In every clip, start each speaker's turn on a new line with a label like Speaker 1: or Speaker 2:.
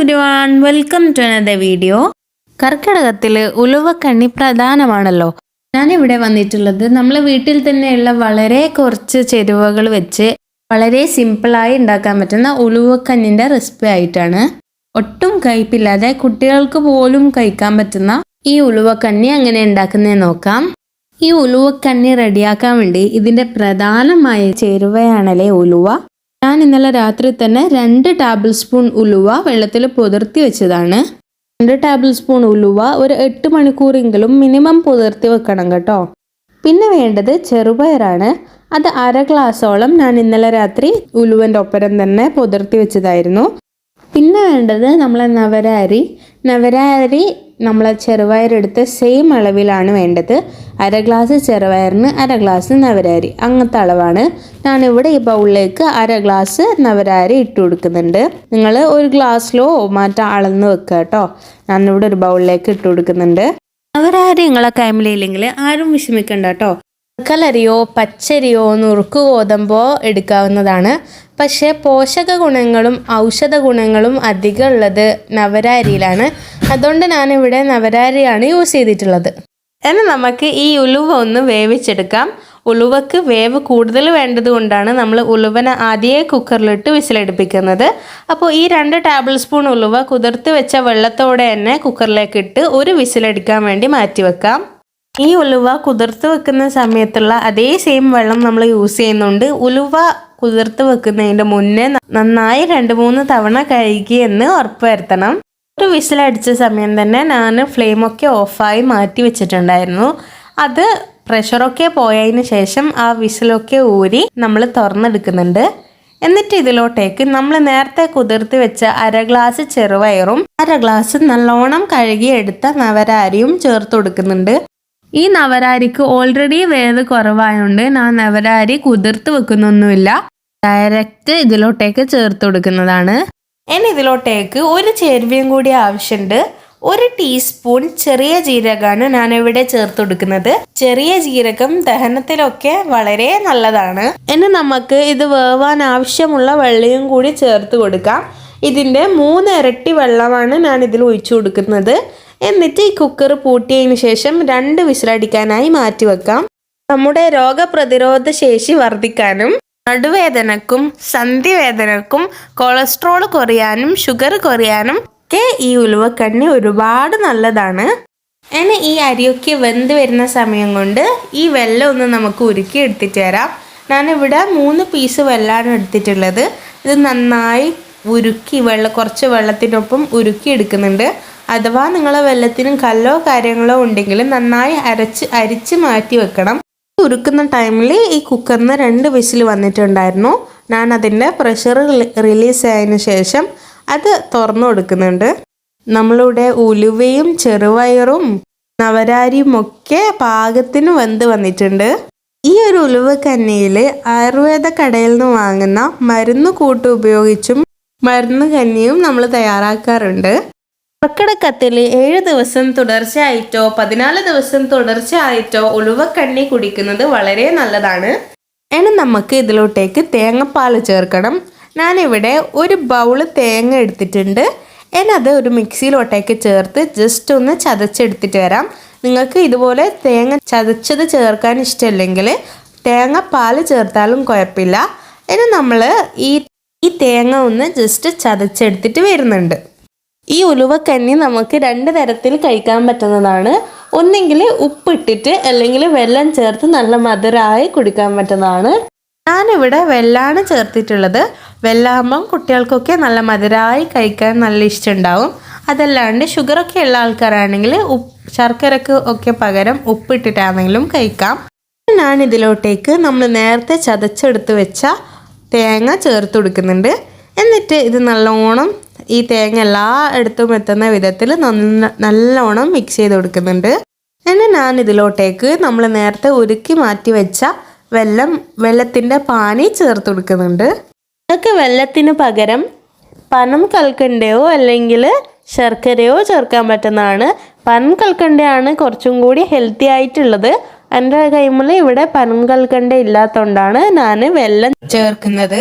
Speaker 1: everyone, welcome to another video. കർക്കിടകത്തിൽ ഉലുവക്കണ്ണി പ്രധാനമാണല്ലോ. ഞാനിവിടെ വന്നിട്ടുള്ളത് നമ്മളെ വീട്ടിൽ തന്നെയുള്ള വളരെ കുറച്ച് ചേരുവകൾ വെച്ച് വളരെ സിമ്പിളായി ഉണ്ടാക്കാൻ പറ്റുന്ന ഉലുവക്കണ്ണിൻ്റെ റെസിപ്പി ആയിട്ടാണ്. ഒട്ടും കയ്പില്ലാതെ കുട്ടികൾക്ക് പോലും കഴിക്കാൻ പറ്റുന്ന ഈ ഉലുവക്കണ്ണി എങ്ങനെ ഉണ്ടാക്കുന്നതെന്ന് നോക്കാം. ഈ ഉലുവക്കണ്ണി റെഡിയാക്കാൻ വേണ്ടി ഇതിൻ്റെ പ്രധാനമായ ചേരുവയാണല്ലേ ഉലുവ. ഞാൻ ഇന്നലെ രാത്രി തന്നെ 2 ടേബിൾ സ്പൂൺ ഉലുവ വെള്ളത്തിൽ പുതിർത്തി വെച്ചതാണ്. 2 ടേബിൾ സ്പൂൺ ഉലുവ ഒരു 8 മണിക്കൂറെങ്കിലും മിനിമം പുതിർത്തി വെക്കണം കേട്ടോ. പിന്നെ വേണ്ടത് ചെറുപയറാണ്. അത് 1/2 ഗ്ലാസോളം ഞാൻ ഇന്നലെ രാത്രി ഉലുവൻ്റെ ഒപ്പരം തന്നെ പുതിർത്തി വെച്ചതായിരുന്നു. പിന്നെ വേണ്ടത് നമ്മളെ നവരരി നമ്മളെ ചെറുപയറെടുത്ത് സെയിം അളവിലാണ് വേണ്ടത്. 1/2 ഗ്ലാസ് ചെറുപയറിന് 1/2 ഗ്ലാസ് നവരരി, അങ്ങനത്തെ അളവാണ്. ഞാനിവിടെ ഈ ബൗളിലേക്ക് 1/2 ഗ്ലാസ് നവരരി ഇട്ട് കൊടുക്കുന്നുണ്ട്. നിങ്ങൾ ഒരു ഗ്ലാസ്സിലോ മാറ്റാൻ അളന്ന് വെക്കുക കേട്ടോ. ഞാനിവിടെ ഒരു ബൗളിലേക്ക് ഇട്ട് കൊടുക്കുന്നുണ്ട്. നവരരി നിങ്ങളെ കൈമിലില്ലെങ്കിൽ ആരും വിഷമിക്കണ്ട കേട്ടോ. കലരിയോ പച്ചരിയോ നുറുക്ക് ഗോതമ്പോ എടുക്കാവുന്നതാണ്. പക്ഷേ പോഷക ഗുണങ്ങളും ഔഷധ ഗുണങ്ങളും അധികം ഉള്ളത് നവരരിയിലാണ്. അതുകൊണ്ട് ഞാനിവിടെ നവരരിയാണ് യൂസ് ചെയ്തിട്ടുള്ളത്. എന്നാൽ നമുക്ക് ഈ ഉലുവ ഒന്ന് വേവിച്ചെടുക്കാം. ഉലുവക്ക് വേവ് കൂടുതൽ വേണ്ടത് കൊണ്ടാണ് നമ്മൾ ഉലുവനെ ആദ്യമേ കുക്കറിലിട്ട് വിസിലടുപ്പിക്കുന്നത്. അപ്പോൾ ഈ 2 ടേബിൾ സ്പൂൺ ഉലുവ കുതിർത്ത് വെച്ച വെള്ളത്തോടെ തന്നെ കുക്കറിലേക്ക് ഇട്ട് ഒരു വിസിലടിക്കാൻ വേണ്ടി മാറ്റി വെക്കാം. ഈ ഉലുവ കുതിർത്ത് വെക്കുന്ന സമയത്തുള്ള അതേ സെയിം വെള്ളം നമ്മൾ യൂസ് ചെയ്യുന്നുണ്ട്. ഉലുവ കുതിർത്ത് വെക്കുന്നതിൻ്റെ മുന്നേ നന്നായി 2-3 തവണ കഴുകി എന്ന് ഉറപ്പ് വരുത്തണം. ഒരു വിസിലടിച്ച സമയം തന്നെ ഞാൻ ഫ്ലെയിമൊക്കെ ഓഫായി മാറ്റി വെച്ചിട്ടുണ്ടായിരുന്നു. അത് പ്രഷറൊക്കെ പോയതിന് ശേഷം ആ വിസിലൊക്കെ ഊരി നമ്മൾ തുറന്നെടുക്കുന്നുണ്ട്. എന്നിട്ട് ഇതിലോട്ടേക്ക് നമ്മൾ നേരത്തെ കുതിർത്ത് വെച്ച 1/2 ഗ്ലാസ് ചെറുപയറും 1/2 ഗ്ലാസ് നല്ലോണം കഴുകി എടുത്ത നവരരിയും ചേർത്ത് കൊടുക്കുന്നുണ്ട്. ഈ നവരരിക്ക് ഓൾറെഡി വേവ് കുറവായതുകൊണ്ട് ഞാൻ നവരരി കുതിർത്ത് വെക്കുന്നൊന്നുമില്ല, ഡയറക്റ്റ് ഇതിലോട്ടേക്ക് ചേർത്ത് കൊടുക്കുന്നതാണ്. ഇനി ഇതിലോട്ടേക്ക് ഒരു ചേരുവയും കൂടി ആവശ്യമുണ്ട്. 1 ടീസ്പൂൺ ചെറിയ ജീരകമാണ് ഞാനിവിടെ ചേർത്ത് കൊടുക്കുന്നത്. ചെറിയ ജീരകം ദഹനത്തിലൊക്കെ വളരെ നല്ലതാണ്. ഇനി നമുക്ക് ഇത് വേവാൻ ആവശ്യമുള്ള വെള്ളവും കൂടി ചേർത്ത് കൊടുക്കാം. ഇതിൻ്റെ 3 ഇരട്ടി വെള്ളമാണ് ഞാൻ ഇതിൽ ഒഴിച്ചു കൊടുക്കുന്നത്. എന്നിട്ട് ഈ കുക്കർ പൂട്ടിയതിന് ശേഷം 2 വിസിലടിക്കാനായി മാറ്റി വെക്കാം. നമ്മുടെ രോഗപ്രതിരോധ ശേഷി വർദ്ധിക്കാനും നടുവേദനക്കും സന്ധിവേദനക്കും കൊളസ്ട്രോൾ കുറയാനും ഷുഗർ കുറയാനും ഒക്കെ ഈ ഉലുവക്കണ്ണി ഒരുപാട് നല്ലതാണ്. ഇനി ഈ അരിയൊക്കെ വെന്ത് വരുന്ന സമയം കൊണ്ട് ഈ വെള്ളം ഒന്ന് നമുക്ക് ഉരുക്കി എടുത്തിട്ട് വരാം. ഞാനിവിടെ 3 പീസ് വെള്ളമാണ് എടുത്തിട്ടുള്ളത്. ഇത് നന്നായി ഉരുക്കി കുറച്ച് വെള്ളത്തിനൊപ്പം ഉരുക്കി എടുക്കുന്നുണ്ട്. അഥവാ നിങ്ങളെ വെള്ളത്തിനും കല്ലോ കാര്യങ്ങളോ ഉണ്ടെങ്കിൽ നന്നായി അരിച്ച് മാറ്റി വെക്കണം. ഉരുക്കുന്ന ടൈമിൽ ഈ കുക്കറിന് 2 വിസിൽ വന്നിട്ടുണ്ടായിരുന്നു. ഞാൻ അതിൻ്റെ പ്രഷർ റിലീസ് ആയതിനു ശേഷം അത് തുറന്നു കൊടുക്കുന്നുണ്ട്. നമ്മളുടെ ഉലുവയും ചെറുപയറും നവരരിയും ഒക്കെ പാകത്തിന് വെന്ത് വന്നിട്ടുണ്ട്. ഈ ഒരു ഉലുവക്കഞ്ഞിയിൽ ആയുർവേദ കടയിൽ നിന്ന് വാങ്ങുന്ന മരുന്ന് കൂട്ട് ഉപയോഗിച്ചും മരുന്ന് കഞ്ഞിയും നമ്മൾ തയ്യാറാക്കാറുണ്ട്. കർക്കിടകത്തിൽ 7 ദിവസം തുടർച്ചയായിട്ടോ 14 ദിവസം തുടർച്ചയായിട്ടോ ഉലുവക്കണ്ണി കുടിക്കുന്നത് വളരെ നല്ലതാണ്. ഇനി നമുക്ക് ഇതിലോട്ടേക്ക് തേങ്ങാപ്പാൽ ചേർക്കണം. ഞാനിവിടെ ഒരു ബൗള് തേങ്ങ എടുത്തിട്ടുണ്ട്. അത് ഒരു മിക്സിയിലോട്ടേക്ക് ചേർത്ത് ജസ്റ്റ് ഒന്ന് ചതച്ചെടുത്തിട്ട് വരാം. നിങ്ങൾക്ക് ഇതുപോലെ തേങ്ങ ചതച്ചത് ചേർക്കാൻ ഇഷ്ടമില്ലെങ്കിൽ തേങ്ങാപ്പാൽ ചേർത്താലും കുഴപ്പമില്ല. ഇനി നമ്മൾ ഈ തേങ്ങ ഒന്ന് ജസ്റ്റ് ചതച്ചെടുത്തിട്ട് വരുന്നുണ്ട്. ഈ ഉലുവക്കണ്ണി നമുക്ക് 2 തരത്തിൽ കഴിക്കാൻ പറ്റുന്നതാണ്. ഒന്നെങ്കിൽ ഉപ്പിട്ടിട്ട് അല്ലെങ്കിൽ വെള്ളം ചേർത്ത് നല്ല മധുരമായി കുടിക്കാൻ പറ്റുന്നതാണ്. ഞാനിവിടെ വെള്ളമാണ് ചേർത്തിട്ടുള്ളത്. വെള്ളമാകുമ്പം കുട്ടികൾക്കൊക്കെ നല്ല മധുരമായി കഴിക്കാൻ നല്ല ഇഷ്ടമുണ്ടാവും. അതല്ലാണ്ട് ഷുഗറൊക്കെ ഉള്ള ആൾക്കാരാണെങ്കിൽ ശർക്കരക്ക് ഒക്കെ പകരം ഉപ്പിട്ടിട്ടാണെങ്കിലും കഴിക്കാം. ഞാൻ ഇതിലോട്ടേക്ക് നമ്മൾ നേരത്തെ ചതച്ചെടുത്ത് വെച്ച തേങ്ങ ചേർത്ത് കൊടുക്കുന്നുണ്ട്. എന്നിട്ട് ഇത് നല്ലോണം ഈ തേങ്ങ എല്ലായിടത്തും എത്തുന്ന വിധത്തിൽ നല്ലോണം മിക്സ് ചെയ്ത് കൊടുക്കുന്നുണ്ട്. ഇനി ഞാൻ ഇതിലോട്ടേക്ക് നമ്മൾ നേരത്തെ ഉരുക്കി മാറ്റി വെച്ച വെള്ളത്തിൻ്റെ പാനി ചേർത്ത് കൊടുക്കുന്നുണ്ട്. ഇതൊക്കെ വെള്ളത്തിന് പകരം പനം കൽക്കണ്ടയോ അല്ലെങ്കിൽ ശർക്കരയോ ചേർക്കാൻ പറ്റുന്നതാണ്. പനം കൽക്കണ്ടയാണ് കുറച്ചും കൂടി ഹെൽത്തി ആയിട്ടുള്ളത്. എൻ്റെ കൈമിൽ ഇവിടെ പനം കൽക്കണ്ട ഇല്ലാത്തതുകൊണ്ടാണ് ഞാൻ വെള്ളം ചേർക്കുന്നത്.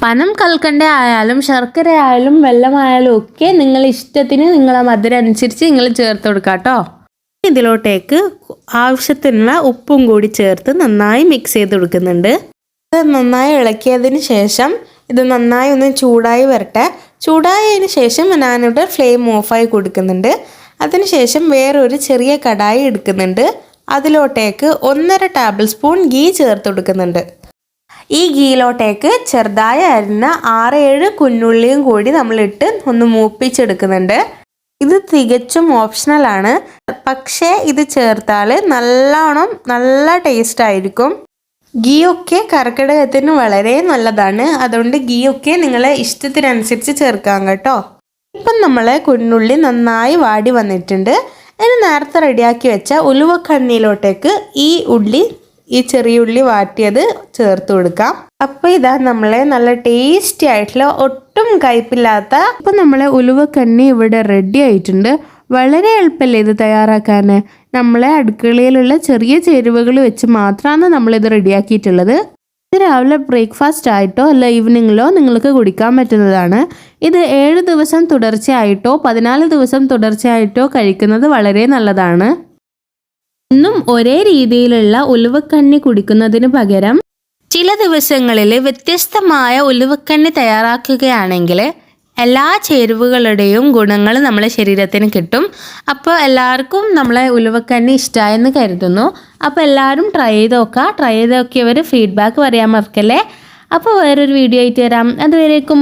Speaker 1: പനം കൽക്കണ്ട ആയാലും ശർക്കര ആയാലും വെള്ളമായാലും ഒക്കെ നിങ്ങളുടെ ഇഷ്ടത്തിന് നിങ്ങളെ മധുരം അനുസരിച്ച് നിങ്ങൾ ചേർത്ത് കൊടുക്കാം കേട്ടോ. ഇതിലോട്ടേക്ക് ആവശ്യത്തിനുള്ള ഉപ്പും കൂടി ചേർത്ത് നന്നായി മിക്സ് ചെയ്ത് കൊടുക്കുന്നുണ്ട്. ഇത് നന്നായി ഇളക്കിയതിന് ശേഷം ഇത് നന്നായി ഒന്ന് ചൂടായി വരട്ടെ. ചൂടായതിന് ശേഷം ഞാനിവിടെ ഫ്ലെയിം ഓഫായി കൊടുക്കുന്നുണ്ട്. അതിനുശേഷം വേറൊരു ചെറിയ കടായി എടുക്കുന്നുണ്ട്. അതിലോട്ടേക്ക് 1.5 ടേബിൾ സ്പൂൺ ഗീ ചേർത്ത് കൊടുക്കുന്നുണ്ട്. ഈ ഗീയിലോട്ടേക്ക് ചെറുതായി അരിഞ്ഞ 6-7 കുഞ്ഞുള്ളിയും കൂടി നമ്മളിട്ട് ഒന്ന് മൂപ്പിച്ചെടുക്കുന്നുണ്ട്. ഇത് തികച്ചും ഓപ്ഷണലാണ്, പക്ഷേ ഇത് ചേർത്താൽ നല്ല ടേസ്റ്റ് ആയിരിക്കും. ഗീ ഒക്കെ കർക്കിടകത്തിന് വളരെ നല്ലതാണ്. അതുകൊണ്ട് ഗീ ഒക്കെ നിങ്ങളെ ഇഷ്ടത്തിനനുസരിച്ച് ചേർക്കാം കേട്ടോ. ഇപ്പം നമ്മളെ കുഞ്ഞുള്ളി നന്നായി വാടി വന്നിട്ടുണ്ട്. ഇനി നേരത്തെ റെഡിയാക്കി വെച്ച ഉലുവക്കണ്ണിയിലോട്ടേക്ക് ഈ ചെറിയ ഉള്ളി വാട്ടിയത് ചേർത്ത് കൊടുക്കാം. അപ്പോൾ ഇതാ നമ്മളെ നല്ല ടേസ്റ്റി ആയിട്ടുള്ള ഒട്ടും കയ്പില്ലാത്ത ഇപ്പം നമ്മളെ ഉലുവക്കണ്ണി ഇവിടെ റെഡി ആയിട്ടുണ്ട്. വളരെ എളുപ്പമല്ലേ ഇത് തയ്യാറാക്കാൻ. നമ്മളെ അടുക്കളയിലുള്ള ചെറിയ ചേരുവകൾ വെച്ച് മാത്രമാണ് നമ്മളിത് റെഡിയാക്കിയിട്ടുള്ളത്. ഇത് രാവിലെ ബ്രേക്ക്ഫാസ്റ്റ് ആയിട്ടോ അല്ല ഈവനിങ്ങിലോ നിങ്ങൾക്ക് കുടിക്കാൻ പറ്റുന്നതാണ്. ഇത് 7 ദിവസം തുടർച്ചയായിട്ടോ 14 ദിവസം തുടർച്ചയായിട്ടോ കഴിക്കുന്നത് വളരെ നല്ലതാണ്. ഇന്നും ഒരേ രീതിയിലുള്ള ഉലുവക്കണ്ണി കുടിക്കുന്നതിന് പകരം ചില ദിവസങ്ങളിൽ വ്യത്യസ്തമായ ഉലുവക്കണ്ണി തയ്യാറാക്കുകയാണെങ്കിൽ എല്ലാ ചേരുവകളുടെയും ഗുണങ്ങൾ നമ്മളെ ശരീരത്തിന് കിട്ടും. അപ്പോൾ എല്ലാവർക്കും നമ്മളെ ഉലുവക്കണ്ണി ഇഷ്ടമായെന്ന് കരുതുന്നു. അപ്പോൾ എല്ലാവരും ട്രൈ ചെയ്ത് നോക്കിയവർ ഫീഡ്ബാക്ക് പറയാൻ മറക്കല്ലേ. അപ്പോൾ വേറൊരു വീഡിയോ ആയിട്ട് വരാം. അതുവരേക്കും